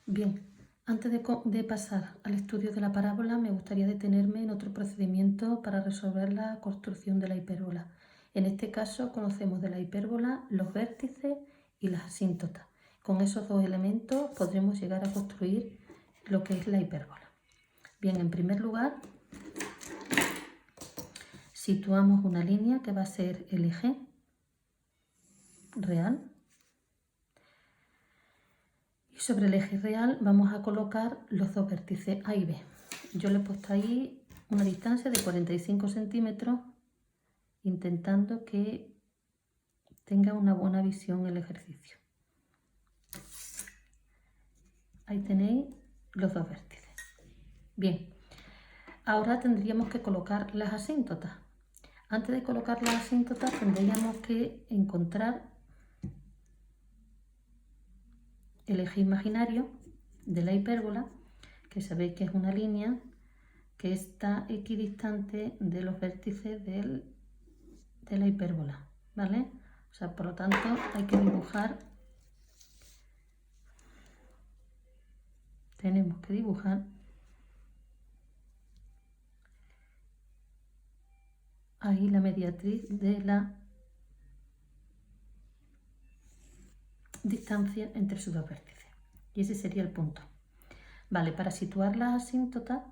Bien, antes de pasar al estudio de la parábola, me gustaría detenerme en otro procedimiento para resolver la construcción de la hipérbola. En este caso, conocemos de la hipérbola los vértices y las asíntotas. Con esos dos elementos podremos llegar a construir lo que es la hipérbola. Bien, en primer lugar, situamos una línea que va a ser el eje real. Y sobre el eje real vamos a colocar los dos vértices A y B. Yo le he puesto ahí una distancia de 45 centímetros, intentando que tenga una buena visión el ejercicio. Ahí tenéis los dos vértices. Bien, ahora tendríamos que colocar las asíntotas. Antes de colocar las asíntotas tendríamos que encontrar el eje imaginario de la hipérbola, que sabéis que es una línea que está equidistante de los vértices de la hipérbola, ¿vale? O sea, por lo tanto hay que dibujar, tenemos que dibujar ahí la mediatriz de la distancia entre sus dos vértices. Y ese sería el punto. Vale, para situar las asíntotas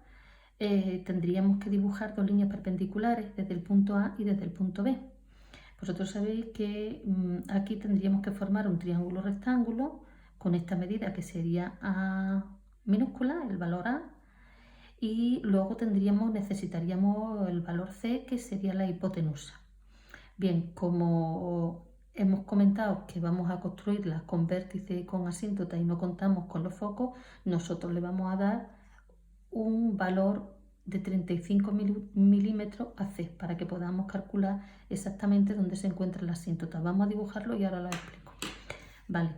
tendríamos que dibujar dos líneas perpendiculares desde el punto A y desde el punto B. Vosotros sabéis que aquí tendríamos que formar un triángulo rectángulo con esta medida que sería A minúscula, el valor A, y luego necesitaríamos el valor C, que sería la hipotenusa. Bien, como hemos comentado que vamos a construirla con vértice y con asíntota y no contamos con los focos, nosotros le vamos a dar un valor de 35 milímetros a C para que podamos calcular exactamente dónde se encuentra la asíntota. Vamos a dibujarlo y ahora lo explico. Vale,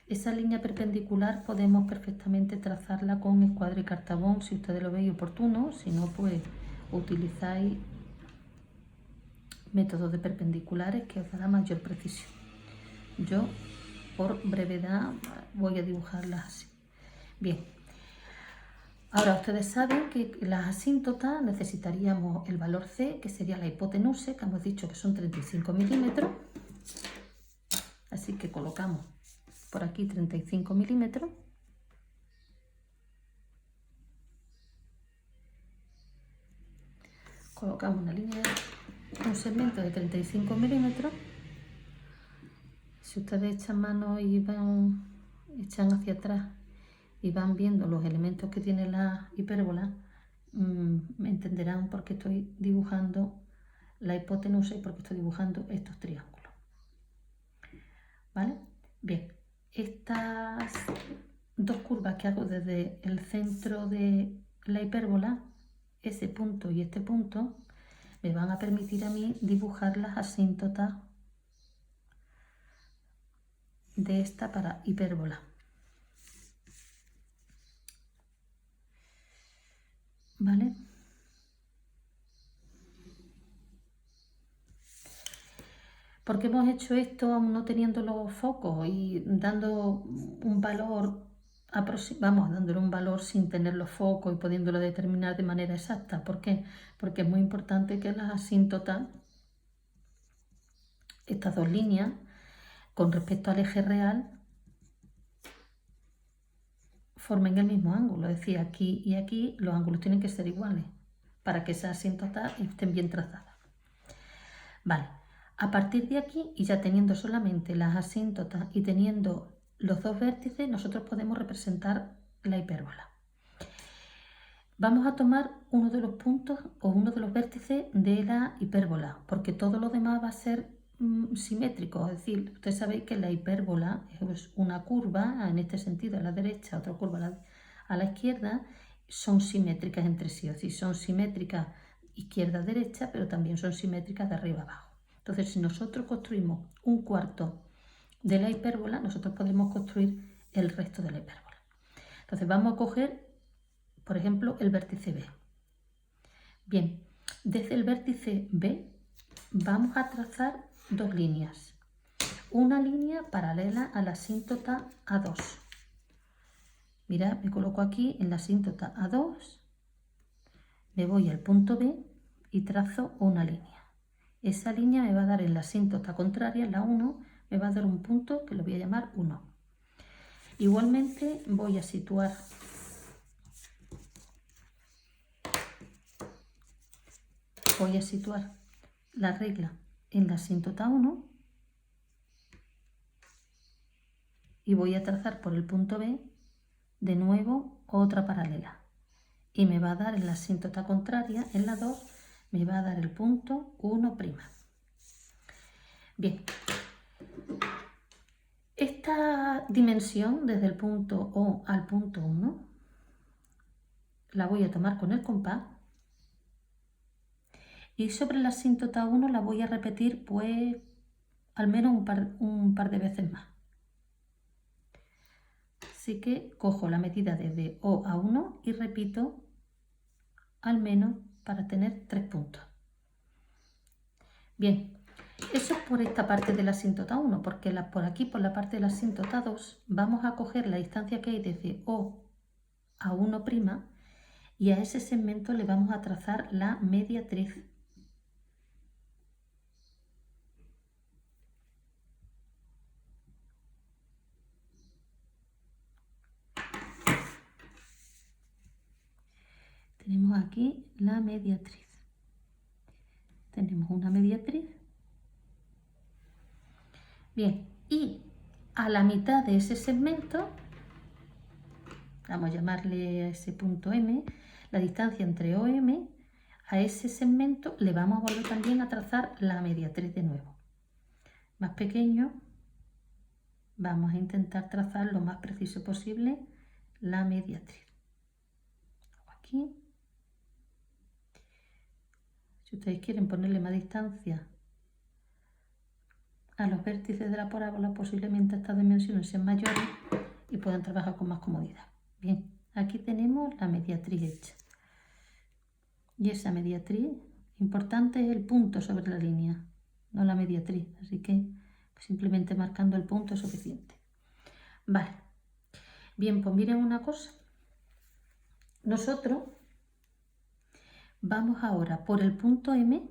esa línea perpendicular podemos perfectamente trazarla con escuadra y cartabón si ustedes lo veis oportuno, si no, pues utilizáis métodos de perpendiculares que os dará mayor precisión. Yo, por brevedad, voy a dibujarlas así. Bien, ahora ustedes saben que las asíntotas necesitaríamos el valor C, que sería la hipotenusa, que hemos dicho que son 35 milímetros. Así que colocamos por aquí 35 milímetros. Colocamos una línea, un segmento de 35 milímetros. Si ustedes echan mano y echan hacia atrás y van viendo los elementos que tiene la hipérbola, me entenderán por qué estoy dibujando la hipotenusa y por qué estoy dibujando estos triángulos. ¿Vale? Bien, estas dos curvas que hago desde el centro de la hipérbola, ese punto y este punto, me van a permitir a mí dibujar las asíntotas de esta para hipérbola. ¿Vale? ¿Por qué hemos hecho esto aún no teniendo los focos y dando un valor, dándole un valor sin tener los focos y pudiéndolo determinar de manera exacta? ¿Por qué? Porque es muy importante que las asíntotas, estas dos líneas, con respecto al eje real, formen el mismo ángulo. Es decir, aquí y aquí los ángulos tienen que ser iguales para que esas asíntotas estén bien trazadas. Vale, a partir de aquí, y ya teniendo solamente las asíntotas y teniendo los dos vértices, nosotros podemos representar la hipérbola. Vamos a tomar uno de los puntos o uno de los vértices de la hipérbola, porque todo lo demás va a ser simétrico. Es decir, ustedes sabéis que la hipérbola es una curva, en este sentido a la derecha, otra curva a la izquierda, son simétricas entre sí. Es decir, son simétricas izquierda-derecha, pero también son simétricas de arriba abajo. Entonces, si nosotros construimos un cuarto de la hipérbola, nosotros podemos construir el resto de la hipérbola. Entonces, vamos a coger, por ejemplo, el vértice B. Bien, desde el vértice B vamos a trazar dos líneas. Una línea paralela a la asíntota A2 Mirad, me coloco aquí en la asíntota A2, me voy al punto B y trazo una línea. Esa línea me va a dar en la asíntota contraria, la 1, me va a dar un punto que lo voy a llamar 1. Igualmente voy a situar la regla en la asíntota 1 y voy a trazar por el punto B de nuevo otra paralela. Y me va a dar en la asíntota contraria, en la 2, me va a dar el punto 1'. Bien, esta dimensión desde el punto O al punto 1 la voy a tomar con el compás y sobre la asíntota 1 la voy a repetir pues al menos un par de veces más. Así que cojo la medida desde O a 1 y repito al menos para tener 3 puntos. Bien, eso es por esta parte de la asíntota 1, porque por aquí, por la parte de la asíntota 2, vamos a coger la distancia que hay desde O a 1' y a ese segmento le vamos a trazar la mediatriz. Tenemos aquí la mediatriz. Tenemos una mediatriz. Bien, y a la mitad de ese segmento, vamos a llamarle a ese punto M, la distancia entre O y M, a ese segmento le vamos a volver también a trazar la mediatriz de nuevo. Más pequeño, vamos a intentar trazar lo más preciso posible la mediatriz. Aquí. Si ustedes quieren ponerle más distancia a los vértices de la parábola, posiblemente estas dimensiones sean mayores y puedan trabajar con más comodidad. Bien, aquí tenemos la mediatriz hecha. Y esa mediatriz, importante es el punto sobre la línea, no la mediatriz. Así que simplemente marcando el punto es suficiente. Vale. Bien, pues miren una cosa. Nosotros vamos ahora por el punto M,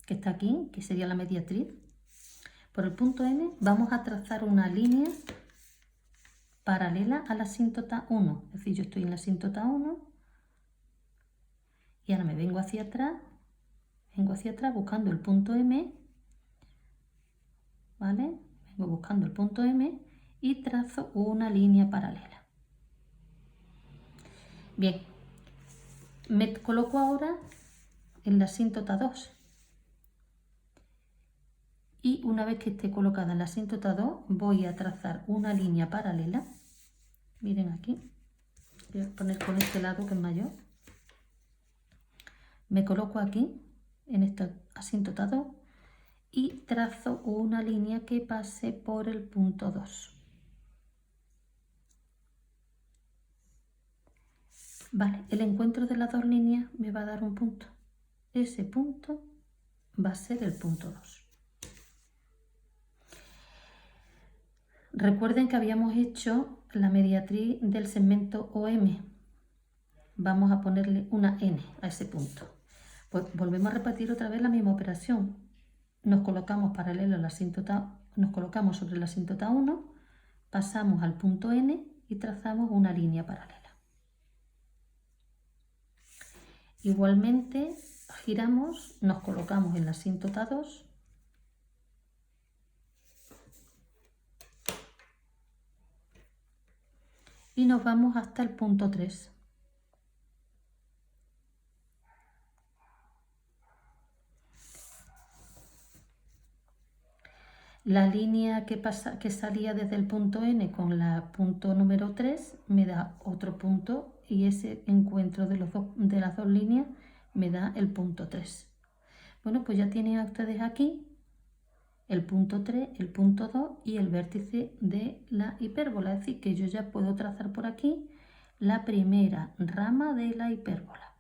que está aquí, que sería la mediatriz. Por el punto M vamos a trazar una línea paralela a la asíntota 1. Es decir, yo estoy en la asíntota 1 y ahora me vengo hacia atrás buscando el punto M, ¿vale? Vengo buscando el punto M y trazo una línea paralela. Bien, me coloco ahora en la asíntota 2. Y una vez que esté colocada en la asíntota 2, voy a trazar una línea paralela. Miren aquí, voy a poner con este lado que es mayor. Me coloco aquí, en esta asíntota 2, y trazo una línea que pase por el punto 2. Vale, el encuentro de las dos líneas me va a dar un punto. Ese punto va a ser el punto 2. Recuerden que habíamos hecho la mediatriz del segmento OM. Vamos a ponerle una N a ese punto. Pues volvemos a repetir otra vez la misma operación. Nos colocamos paralelo a la asíntota, nos colocamos sobre la asíntota 1, pasamos al punto N y trazamos una línea paralela. Igualmente giramos, nos colocamos en la asíntota 2 y nos vamos hasta el punto 3. La línea que salía desde el punto N con el punto número 3 me da otro punto y ese encuentro de las dos líneas me da el punto 3. Bueno, pues ya tienen ustedes aquí el punto 3, el punto 2 y el vértice de la hipérbola. Es decir, que yo ya puedo trazar por aquí la primera rama de la hipérbola.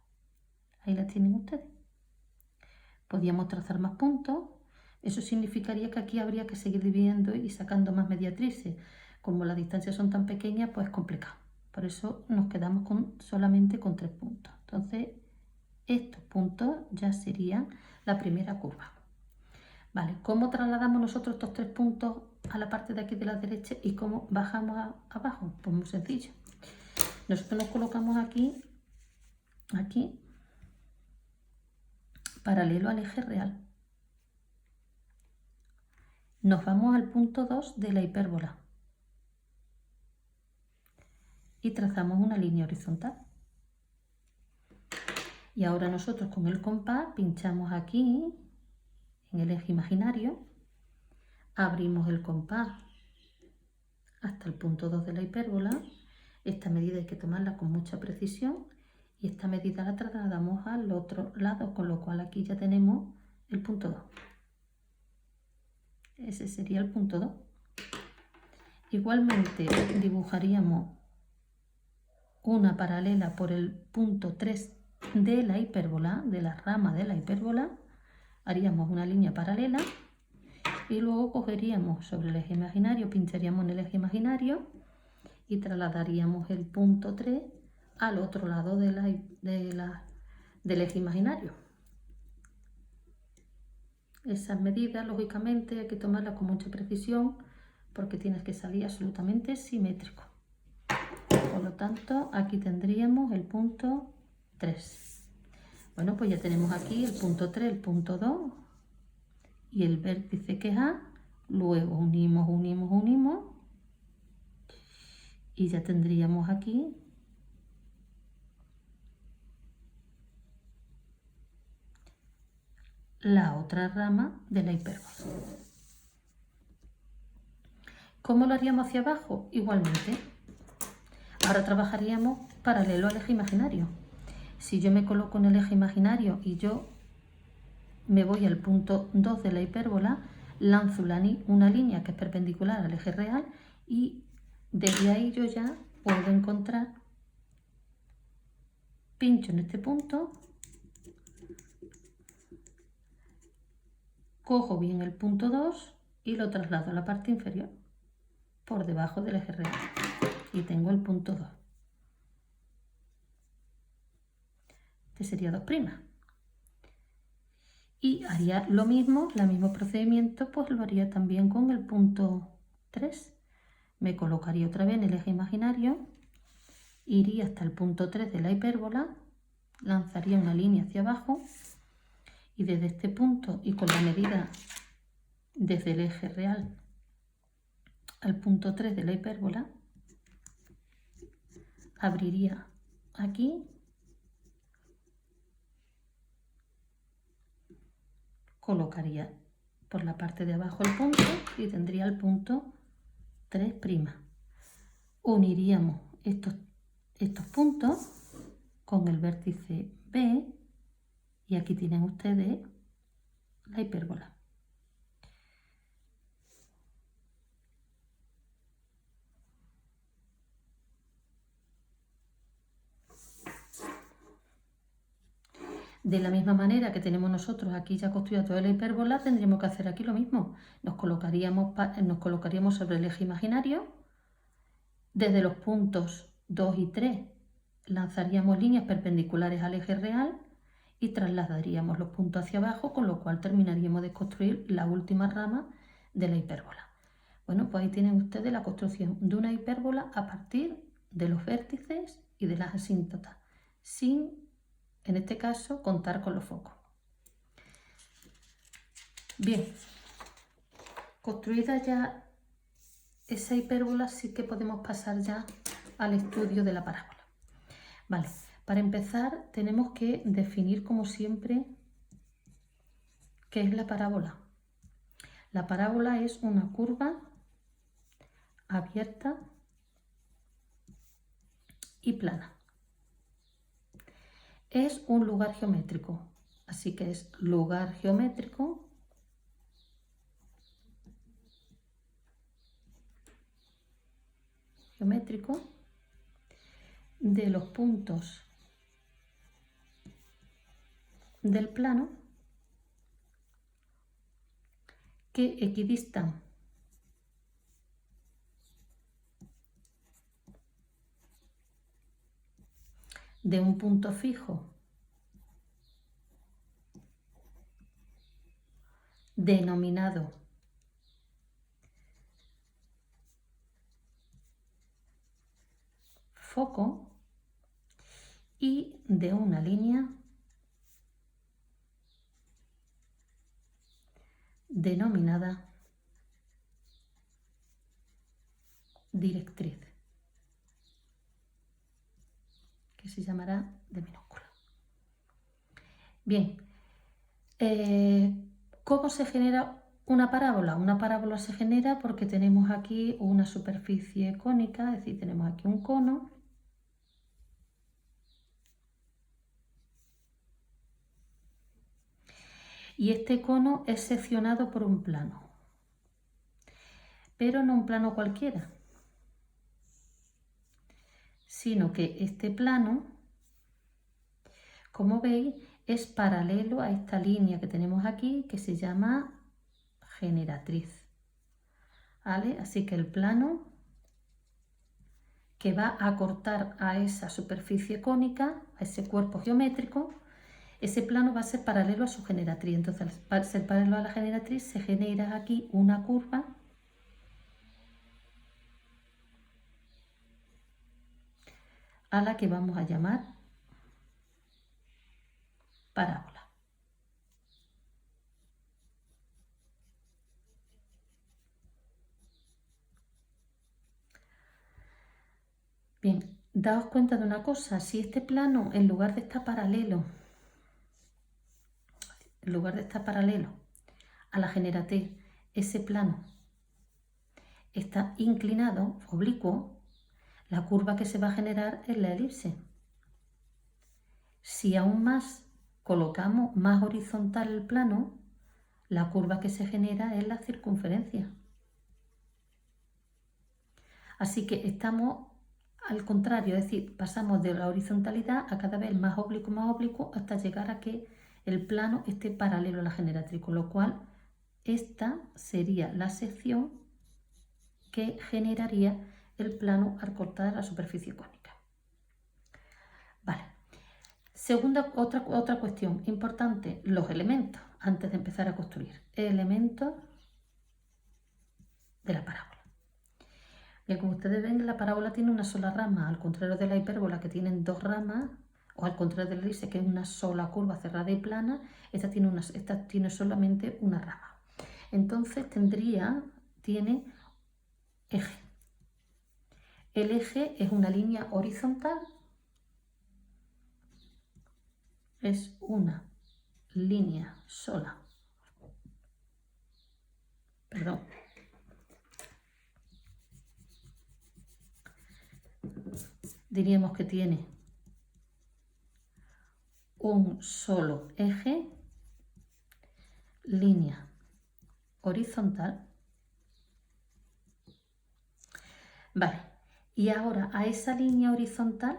Ahí la tienen ustedes. Podríamos trazar más puntos. Eso significaría que aquí habría que seguir dividiendo y sacando más mediatrices. Como las distancias son tan pequeñas, pues es complicado. Por eso nos quedamos solamente con 3 puntos. Entonces, estos puntos ya serían la primera curva. Vale, ¿cómo trasladamos nosotros estos 3 puntos a la parte de aquí de la derecha y cómo bajamos abajo? Pues muy sencillo. Nosotros nos colocamos aquí, paralelo al eje real. Nos vamos al punto 2 de la hipérbola y trazamos una línea horizontal. Y ahora nosotros con el compás pinchamos aquí en el eje imaginario, abrimos el compás hasta el punto 2 de la hipérbola. Esta medida hay que tomarla con mucha precisión y esta medida la trasladamos al otro lado, con lo cual aquí ya tenemos el punto 2. Ese sería el punto 2. Igualmente dibujaríamos una paralela por el punto 3 de la hipérbola, de la rama de la hipérbola. Haríamos una línea paralela y luego cogeríamos sobre el eje imaginario, pincharíamos en el eje imaginario y trasladaríamos el punto 3 al otro lado del eje imaginario. Esas medidas, lógicamente, hay que tomarlas con mucha precisión porque tienes que salir absolutamente simétrico. Por lo tanto, aquí tendríamos el punto 3. Bueno, pues ya tenemos aquí el punto 3, el punto 2 y el vértice que es A. Luego unimos y ya tendríamos aquí la otra rama de la hipérbola. ¿Cómo lo haríamos hacia abajo? Igualmente. Ahora trabajaríamos paralelo al eje imaginario. Si yo me coloco en el eje imaginario y yo me voy al punto 2 de la hipérbola, lanzo una línea que es perpendicular al eje real y desde ahí yo ya puedo encontrar, pincho en este punto, cojo bien el punto 2 y lo traslado a la parte inferior, por debajo del eje real, y tengo el punto 2. Este sería 2'. Y haría lo mismo, el mismo procedimiento, pues lo haría también con el punto 3. Me colocaría otra vez en el eje imaginario, iría hasta el punto 3 de la hipérbola, lanzaría una línea hacia abajo y desde este punto y con la medida desde el eje real al punto 3 de la hipérbola, abriría aquí, colocaría por la parte de abajo el punto y tendría el punto 3'. Uniríamos estos puntos con el vértice B y aquí tienen ustedes la hipérbola. De la misma manera que tenemos nosotros aquí ya construida toda la hipérbola, tendríamos que hacer aquí lo mismo. Nos colocaríamos sobre el eje imaginario. Desde los puntos 2 y 3 lanzaríamos líneas perpendiculares al eje real y trasladaríamos los puntos hacia abajo, con lo cual terminaríamos de construir la última rama de la hipérbola. Bueno, pues ahí tienen ustedes la construcción de una hipérbola a partir de los vértices y de las asíntotas, sin, en este caso, contar con los focos. Bien, construida ya esa hipérbola, sí que podemos pasar ya al estudio de la parábola. Vale, para empezar tenemos que definir, como siempre, qué es la parábola. La parábola es una curva abierta y plana. Es un lugar geométrico, así que es lugar geométrico de los puntos del plano que equidistan de un punto fijo denominado foco y de una línea denominada directriz, que se llamará D minúscula. Bien, ¿cómo se genera una parábola? Una parábola se genera porque tenemos aquí una superficie cónica, es decir, tenemos aquí un cono y este cono es seccionado por un plano, pero no un plano cualquiera, sino que este plano, como veis, es paralelo a esta línea que tenemos aquí que se llama generatriz. ¿Vale? Así que el plano que va a cortar a esa superficie cónica, a ese cuerpo geométrico, ese plano va a ser paralelo a su generatriz. Entonces, al ser paralelo a la generatriz, se genera aquí una curva a la que vamos a llamar parábola. Bien, daos cuenta de una cosa, si este plano, en lugar de estar paralelo a la generatriz, ese plano está inclinado, oblicuo, la curva que se va a generar es la elipse. Si aún más colocamos más horizontal el plano, la curva que se genera es la circunferencia. Así que estamos al contrario, es decir, pasamos de la horizontalidad a cada vez más oblicuo hasta llegar a que el plano esté paralelo a la generatriz, con lo cual esta sería la sección que generaría el plano al cortar la superficie cónica. Vale. Otra cuestión importante, los elementos, antes de empezar a construir. Elementos de la parábola. Bien, como ustedes ven, la parábola tiene una sola rama, al contrario de la hipérbola que tienen dos ramas, o al contrario de la elipse que es una sola curva cerrada y plana, esta tiene solamente una rama. Entonces tiene eje. El eje es una línea horizontal, es una línea sola. Perdón. Diríamos que tiene un solo eje, línea horizontal. Vale, y ahora a esa línea horizontal,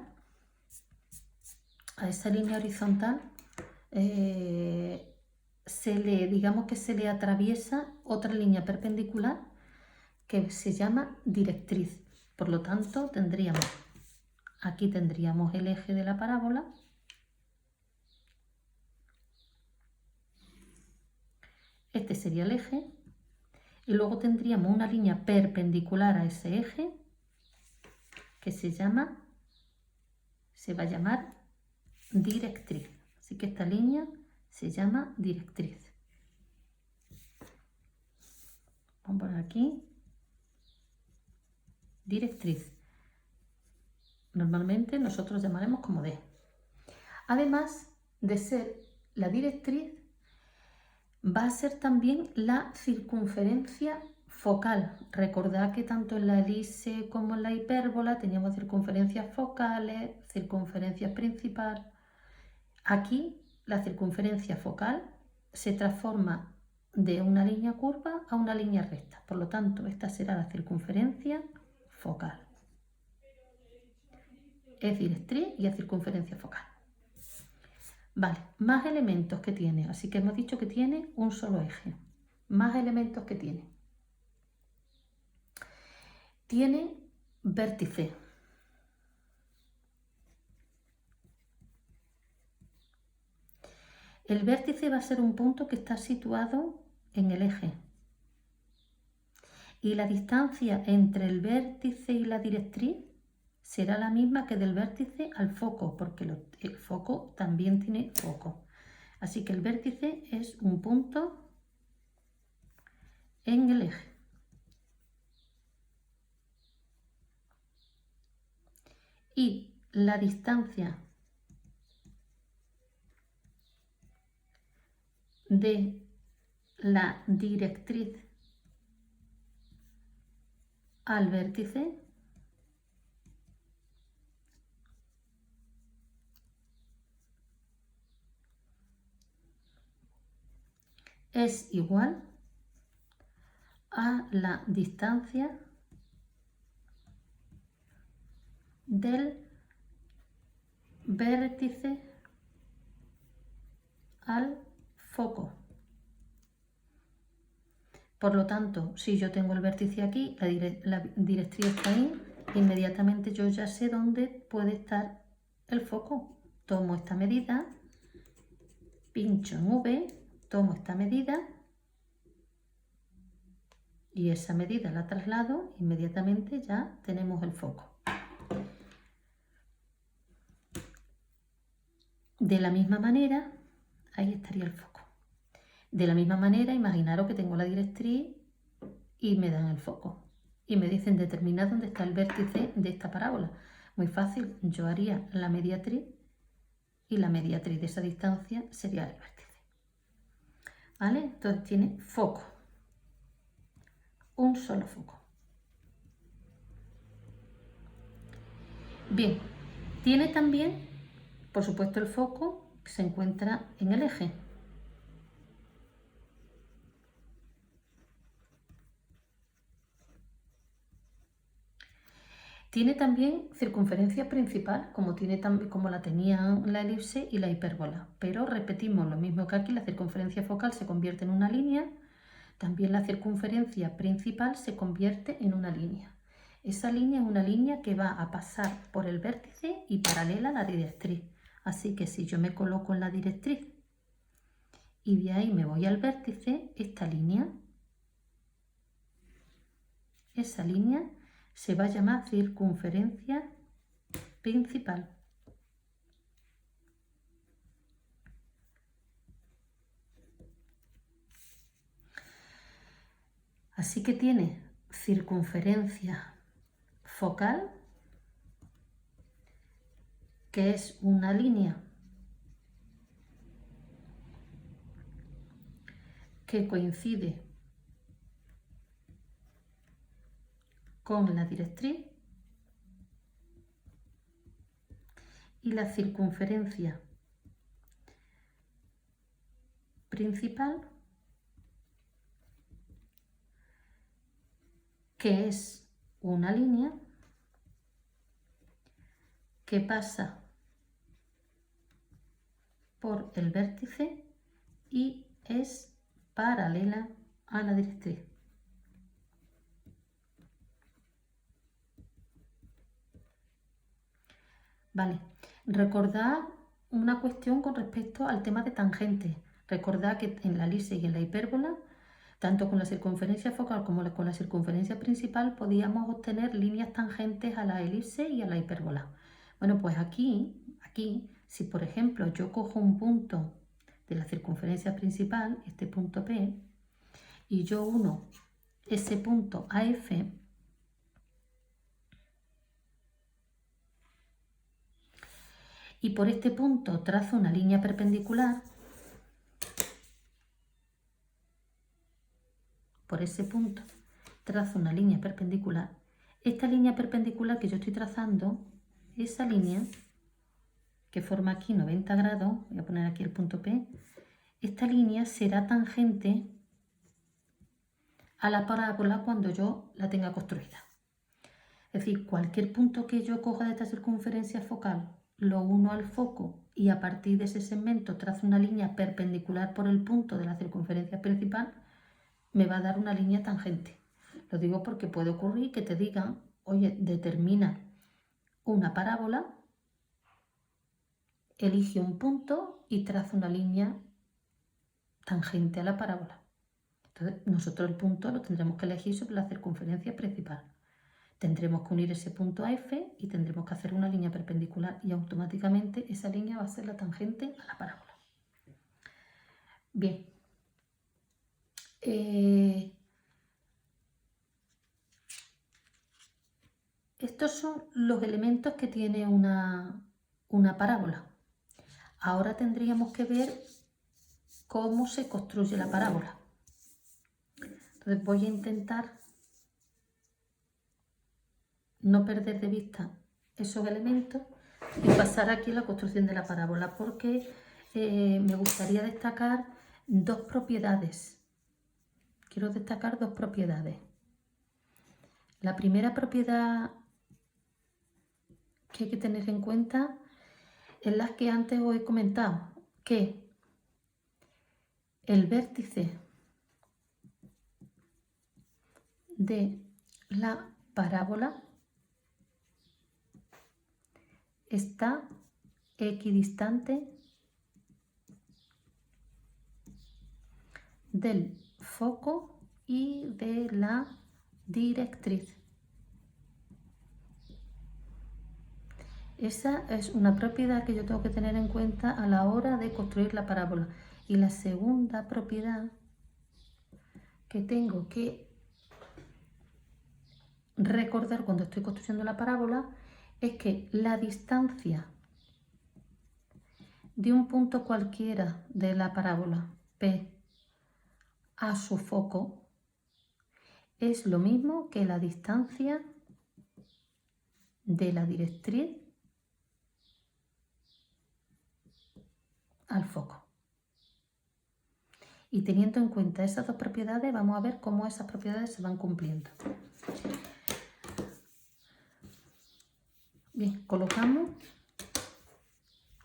digamos que se le atraviesa otra línea perpendicular que se llama directriz. Por lo tanto, aquí tendríamos el eje de la parábola. Este sería el eje. Y luego tendríamos una línea perpendicular a ese eje que se va a llamar directriz. Así que esta línea se llama directriz. Vamos a poner aquí directriz. Normalmente nosotros llamaremos como D. Además de ser la directriz, va a ser también la circunferencia focal. Recordad que tanto en la elipse como en la hipérbola teníamos circunferencias focales, circunferencias principal. Aquí la circunferencia focal se transforma de una línea curva a una línea recta. Por lo tanto, esta será la circunferencia focal. Es directriz y es circunferencia focal. Vale, más elementos que tiene. Así que hemos dicho que tiene un solo eje. Más elementos que tiene. Tiene vértice. El vértice va a ser un punto que está situado en el eje. Y la distancia entre el vértice y la directriz será la misma que del vértice al foco, porque el foco también tiene foco. Así que el vértice es un punto en el eje. Y la distancia de la directriz al vértice es igual a la distancia del vértice al foco. Por lo tanto, si yo tengo el vértice aquí, la directriz está ahí, inmediatamente yo ya sé dónde puede estar el foco. Tomo esta medida, pincho en V, tomo esta medida y esa medida la traslado, inmediatamente ya tenemos el foco. De la misma manera, ahí estaría el foco. De la misma manera, imaginaros que tengo la directriz y me dan el foco. Y me dicen determinar dónde está el vértice de esta parábola. Muy fácil, yo haría la mediatriz y la mediatriz de esa distancia sería el vértice. ¿Vale? Entonces tiene foco. Un solo foco. Bien, tiene también, por supuesto, el foco que se encuentra en el eje. Tiene también circunferencia principal, como la tenían la elipse y la hipérbola. Pero repetimos lo mismo que aquí, la circunferencia focal se convierte en una línea, también la circunferencia principal se convierte en una línea. Esa línea es una línea que va a pasar por el vértice y paralela a la directriz. Así que si yo me coloco en la directriz y de ahí me voy al vértice, esa línea se va a llamar circunferencia principal. Así que tiene circunferencia focal, que es una línea que coincide con la directriz, y la circunferencia principal, que es una línea que pasa por el vértice y es paralela a la directriz. Vale, recordad una cuestión con respecto al tema de tangentes. Recordad que en la elipse y en la hipérbola, tanto con la circunferencia focal como con la circunferencia principal, podíamos obtener líneas tangentes a la elipse y a la hipérbola. Bueno, pues aquí, si por ejemplo yo cojo un punto de la circunferencia principal, este punto P, y yo uno ese punto a F, y por este punto trazo una línea perpendicular, por ese punto trazo una línea perpendicular. Esta línea perpendicular que yo estoy trazando, esa línea que forma aquí 90 grados, voy a poner aquí el punto P, esta línea será tangente a la parábola cuando yo la tenga construida. Es decir, cualquier punto que yo coja de esta circunferencia focal, lo uno al foco y a partir de ese segmento trazo una línea perpendicular por el punto de la circunferencia principal, me va a dar una línea tangente. Lo digo porque puede ocurrir que te digan, oye, determina una parábola, elige un punto y traza una línea tangente a la parábola. Entonces nosotros el punto lo tendremos que elegir sobre la circunferencia principal. Tendremos que unir ese punto a F y tendremos que hacer una línea perpendicular y automáticamente esa línea va a ser la tangente a la parábola. Bien. Estos son los elementos que tiene una parábola. Ahora tendríamos que ver cómo se construye la parábola. Entonces voy a intentar no perder de vista esos elementos y pasar aquí a la construcción de la parábola, porque me gustaría destacar dos propiedades. Quiero destacar dos propiedades. La primera propiedad que hay que tener en cuenta es la que antes os he comentado, que el vértice de la parábola está equidistante del foco y de la directriz. Esa es una propiedad que yo tengo que tener en cuenta a la hora de construir la parábola. Y la segunda propiedad que tengo que recordar cuando estoy construyendo la parábola es que la distancia de un punto cualquiera de la parábola P a su foco es lo mismo que la distancia de la directriz al foco. Y teniendo en cuenta esas dos propiedades, vamos a ver cómo esas propiedades se van cumpliendo. Bien, colocamos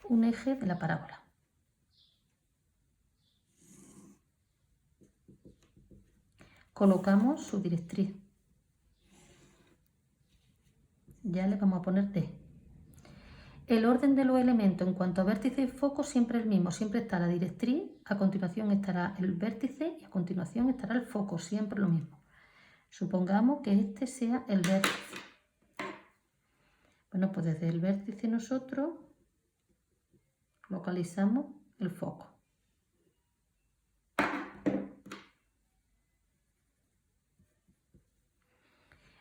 un eje de la parábola. Colocamos su directriz. Ya le vamos a poner D. El orden de los elementos en cuanto a vértice y foco siempre es el mismo. Siempre está la directriz, a continuación estará el vértice y a continuación estará el foco. Siempre lo mismo. Supongamos que este sea el vértice. Bueno, pues desde el vértice nosotros localizamos el foco.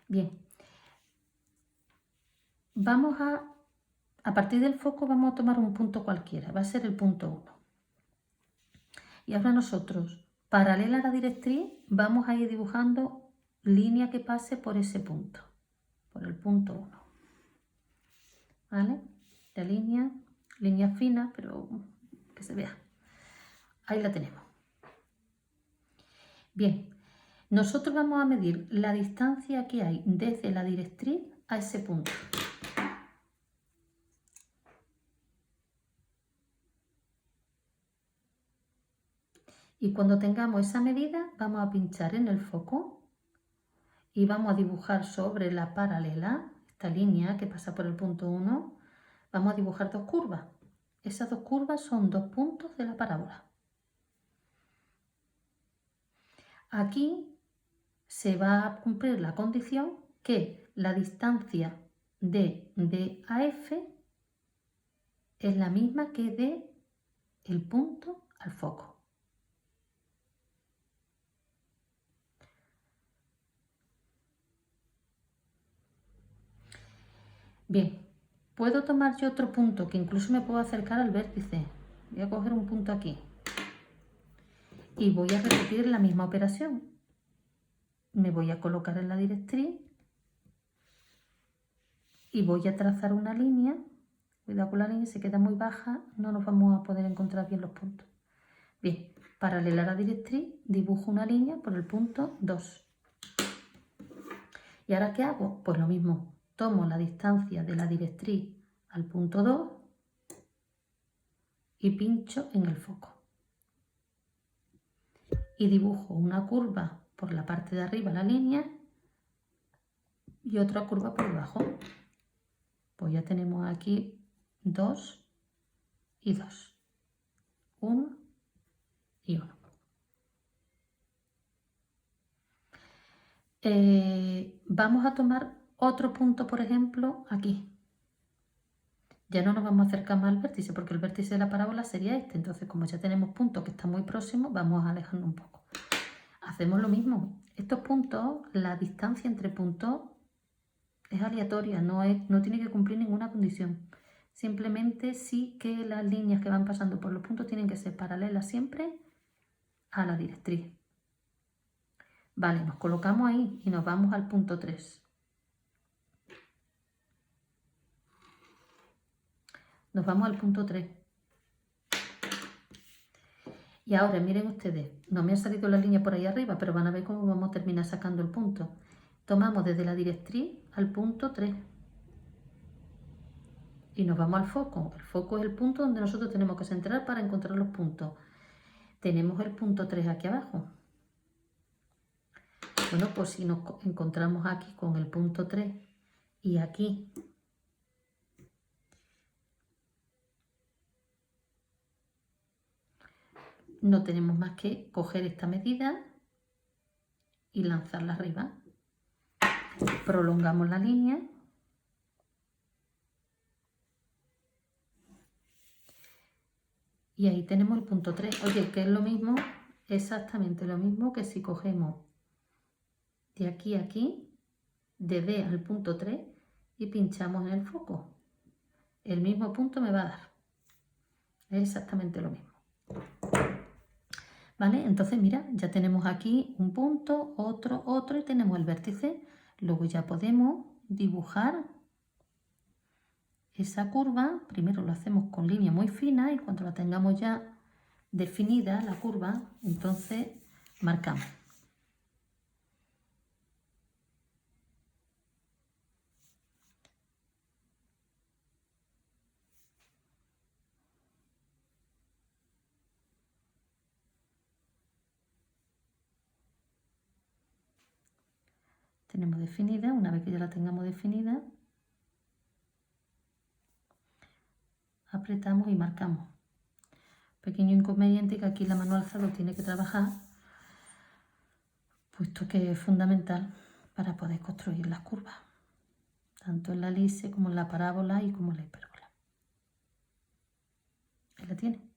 Bien. A partir del foco vamos a tomar un punto cualquiera. Va a ser el punto 1. Y ahora nosotros, paralela a la directriz, vamos a ir dibujando línea que pase por ese punto. Por el punto 1. ¿Vale? La línea fina, pero que se vea. Ahí la tenemos. Bien, nosotros vamos a medir la distancia que hay desde la directriz a ese punto. Y cuando tengamos esa medida, vamos a pinchar en el foco y vamos a dibujar sobre la paralela, esta línea que pasa por el punto 1, vamos a dibujar dos curvas. Esas dos curvas son dos puntos de la parábola. Aquí se va a cumplir la condición que la distancia de D a F es la misma que de el punto al foco. Bien, puedo tomar yo otro punto que incluso me puedo acercar al vértice. Voy a coger un punto aquí y voy a repetir la misma operación. Me voy a colocar en la directriz y voy a trazar una línea. Cuidado con la línea, se queda muy baja, no nos vamos a poder encontrar bien los puntos. Bien, paralela a la directriz, dibujo una línea por el punto 2. ¿Y ahora qué hago? Pues lo mismo, tomo la distancia de la directriz al punto 2 y pincho en el foco. Y dibujo una curva por la parte de arriba, la línea, y otra curva por debajo. Pues ya tenemos aquí 2 y 2. 1 y 1. Vamos a tomar otro punto, por ejemplo, aquí. Ya no nos vamos a acercar más al vértice, porque el vértice de la parábola sería este. Entonces, como ya tenemos puntos que están muy próximos, vamos a alejarnos un poco. Hacemos lo mismo. Estos puntos, la distancia entre puntos es aleatoria, no tiene que cumplir ninguna condición. Simplemente sí que las líneas que van pasando por los puntos tienen que ser paralelas siempre a la directriz. Vale, nos colocamos ahí y nos vamos al punto 3. Nos vamos al punto 3. Y ahora miren ustedes, no me ha salido la línea por ahí arriba, pero van a ver cómo vamos a terminar sacando el punto. Tomamos desde la directriz al punto 3. Y nos vamos al foco. El foco es el punto donde nosotros tenemos que centrar para encontrar los puntos. Tenemos el punto 3 aquí abajo. Bueno, pues si nos encontramos aquí con el punto 3 y aquí no tenemos más que coger esta medida y lanzarla arriba. Prolongamos la línea. Y ahí tenemos el punto 3. Oye, que es lo mismo, exactamente lo mismo que si cogemos de aquí a aquí, de D al punto 3 y pinchamos en el foco. El mismo punto me va a dar. Es exactamente lo mismo. ¿Vale? Entonces, mira, ya tenemos aquí un punto, otro y tenemos el vértice. Luego ya podemos dibujar esa curva. Primero lo hacemos con línea muy fina y cuando la tengamos ya definida la curva, entonces marcamos. Tenemos definida, una vez que ya la tengamos definida, apretamos y marcamos. Pequeño inconveniente que aquí la mano alzada lo tiene que trabajar, puesto que es fundamental para poder construir las curvas, tanto en la elipse como en la parábola y como en la hipérbola. Ahí la tiene.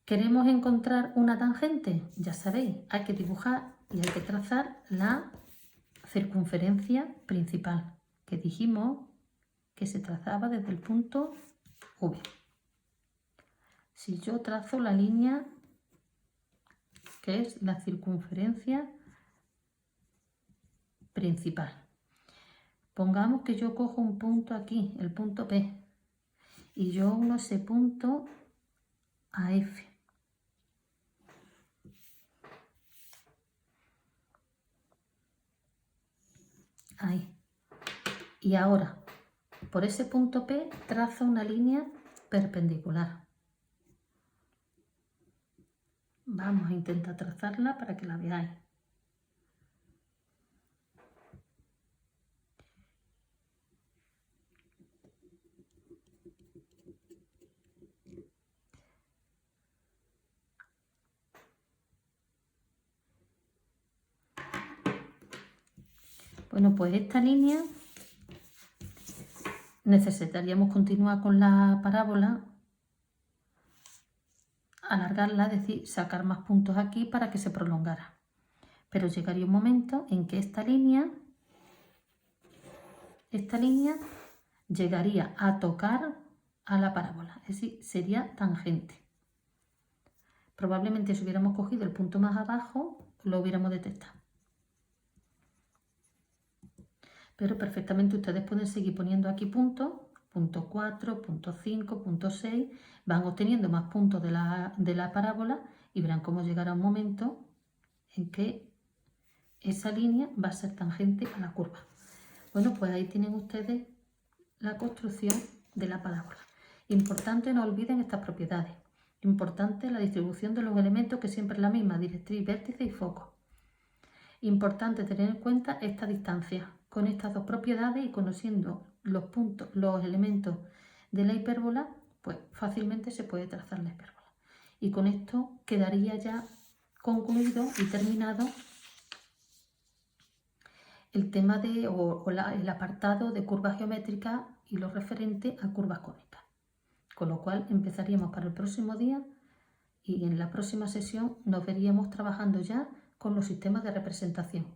¿Queremos encontrar una tangente? Ya sabéis, hay que dibujar y hay que trazar la circunferencia principal, que dijimos que se trazaba desde el punto V. Si yo trazo la línea que es la circunferencia principal, pongamos que yo cojo un punto aquí, el punto P, y yo uno ese punto a F. Ahí. Y ahora, por ese punto P, trazo una línea perpendicular. Vamos a intentar trazarla para que la veáis. Bueno, pues esta línea necesitaríamos continuar con la parábola, alargarla, es decir, sacar más puntos aquí para que se prolongara. Pero llegaría un momento en que esta línea llegaría a tocar a la parábola, es decir, sería tangente. Probablemente si hubiéramos cogido el punto más abajo, lo hubiéramos detectado. Pero perfectamente ustedes pueden seguir poniendo aquí puntos, punto 4, punto 5, punto 6, van obteniendo más puntos de la parábola y verán cómo llegará un momento en que esa línea va a ser tangente a la curva. Bueno, pues ahí tienen ustedes la construcción de la parábola. Importante, no olviden estas propiedades. Importante la distribución de los elementos, que siempre es la misma, directriz, vértice y foco. Importante tener en cuenta esta distancia. Con estas dos propiedades y conociendo los puntos, los elementos de la hipérbola, pues fácilmente se puede trazar la hipérbola. Y con esto quedaría ya concluido y terminado el tema el apartado de curvas geométricas y lo referente a curvas cónicas. Con lo cual empezaríamos para el próximo día y en la próxima sesión nos veríamos trabajando ya con los sistemas de representación.